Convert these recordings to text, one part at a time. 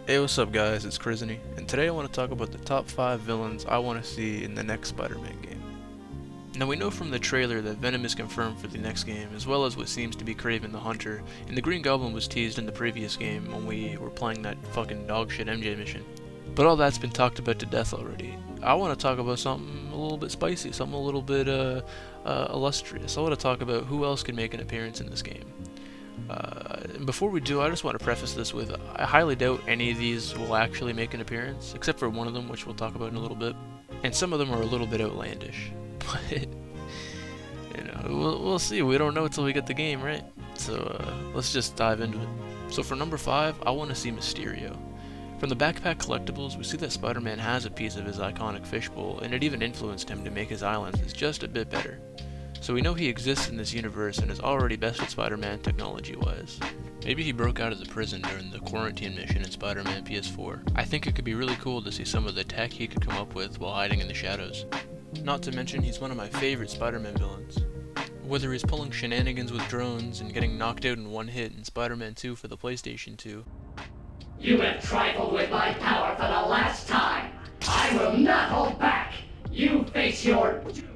Hey, what's up guys, it's Crisney, and today I want to talk about the top 5 villains I want to see in the next Spider-Man game. Now we know from the trailer that Venom is confirmed for the next game, as well as what seems to be Kraven the Hunter, and the Green Goblin was teased in the previous game when we were playing that fucking dogshit MJ mission. But all that's been talked about to death already. I want to talk about something a little bit spicy, something a little bit illustrious. I want to talk about who else can make an appearance in this game. And before we do, I just want to preface this with, I highly doubt any of these will actually make an appearance, except for one of them, which we'll talk about in a little bit. And some of them are a little bit outlandish, but, you know, we'll see. We don't know until we get the game, right? So, let's just dive into it. So for number 5, I want to see Mysterio. From the Backpack collectibles, we see that Spider-Man has a piece of his iconic fishbowl, and it even influenced him to make his eye lenses just a bit better. So we know he exists in this universe and is already bested Spider-Man technology-wise. Maybe he broke out of the prison during the quarantine mission in Spider-Man PS4. I think it could be really cool to see some of the tech he could come up with while hiding in the shadows. Not to mention, he's one of my favorite Spider-Man villains. Whether he's pulling shenanigans with drones and getting knocked out in one hit in Spider-Man 2 for the PlayStation 2. You have trifled with my power for the last time! I will not hold back! You face your doom!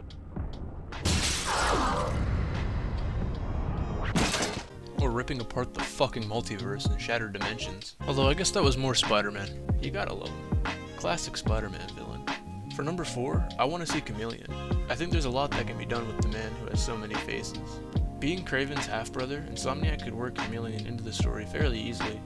Or ripping apart the fucking multiverse in shattered dimensions. Although I guess that was more Spider-Man. You gotta love him. Classic Spider-Man villain. For number 4, I want to see Chameleon. I think there's a lot that can be done with the man who has so many faces. Being Kraven's half-brother, Insomniac could work Chameleon into the story fairly easily.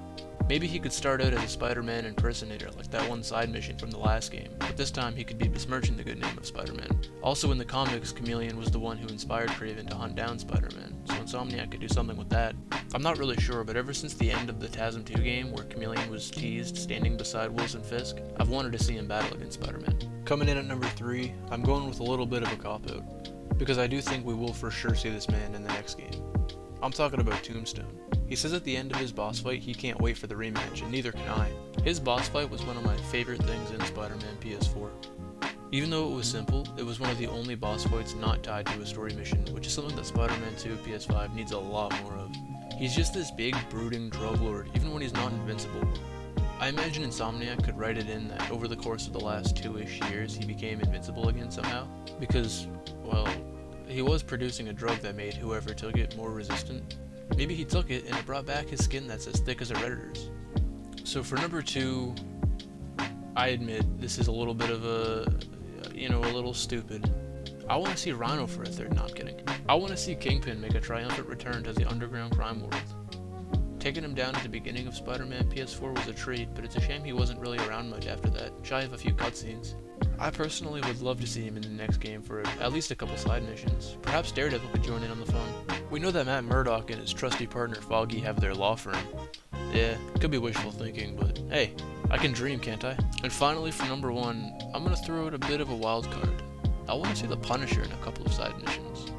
Maybe he could start out as a Spider-Man impersonator like that one side mission from the last game, but this time he could be besmirching the good name of Spider-Man. Also in the comics, Chameleon was the one who inspired Kraven to hunt down Spider-Man, so Insomniac could do something with that. I'm not really sure, but ever since the end of the TASM 2 game where Chameleon was teased standing beside Wilson Fisk, I've wanted to see him battle against Spider-Man. Coming in at number 3, I'm going with a little bit of a cop-out, because I do think we will for sure see this man in the next game. I'm talking about Tombstone. He says at the end of his boss fight he can't wait for the rematch, and neither can I. His boss fight was one of my favorite things in Spider-Man PS4. Even though it was simple, it was one of the only boss fights not tied to a story mission, which is something that Spider-Man 2 PS5 needs a lot more of. He's just this big, brooding drug lord, even when he's not invincible. I imagine Insomniac could write it in that over the course of the last 2-ish years he became invincible again somehow, because, well, he was producing a drug that made whoever took it more resistant. Maybe he took it and it brought back his skin that's as thick as a Redditor's. So for number 2, I admit this is a little bit of a little stupid. I want to see Rhino for a third, no I'm kidding. I want to see Kingpin make a triumphant return to the underground crime world. Taking him down at the beginning of Spider-Man PS4 was a treat, but it's a shame he wasn't really around much after that, shy of a few cutscenes. I personally would love to see him in the next game for at least a couple side missions. Perhaps Daredevil could join in on the fun. We know that Matt Murdock and his trusty partner Foggy have their law firm. Yeah, could be wishful thinking, but hey, I can dream, can't I? And finally, for number 1, I'm gonna throw out a bit of a wild card. I want to see the Punisher in a couple of side missions.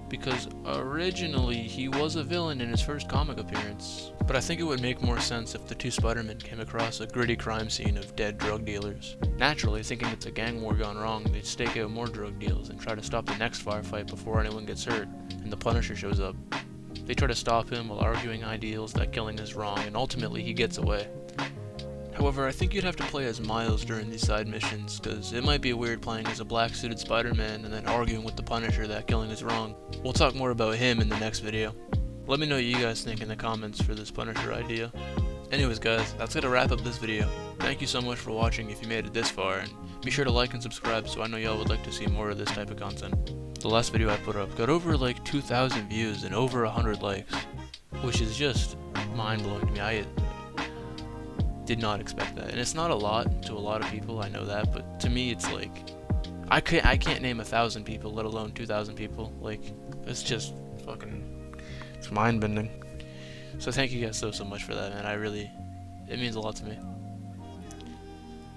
Because originally he was a villain in his first comic appearance, but I think it would make more sense if the two Spider-Men came across a gritty crime scene of dead drug dealers. Naturally, thinking it's a gang war gone wrong, they'd stake out more drug deals and try to stop the next firefight before anyone gets hurt, and the Punisher shows up. They try to stop him while arguing ideals that killing is wrong, and ultimately he gets away. However, I think you'd have to play as Miles during these side missions, because it might be weird playing as a black-suited Spider-Man and then arguing with the Punisher that killing is wrong. We'll talk more about him in the next video. Let me know what you guys think in the comments for this Punisher idea. Anyways guys, that's gonna wrap up this video. Thank you so much for watching if you made it this far, and be sure to like and subscribe so I know y'all would like to see more of this type of content. The last video I put up got over like 2,000 views and over 100 likes, which is just mind-blowing to me. I did not expect that, and it's not a lot to a lot of people, I know that, but to me it's like, I can't name 1,000 people, let alone 2,000 people. Like, it's just fucking, it's mind-bending. So thank you guys so much for that, man. It means a lot to me.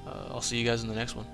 I'll see you guys in the next one.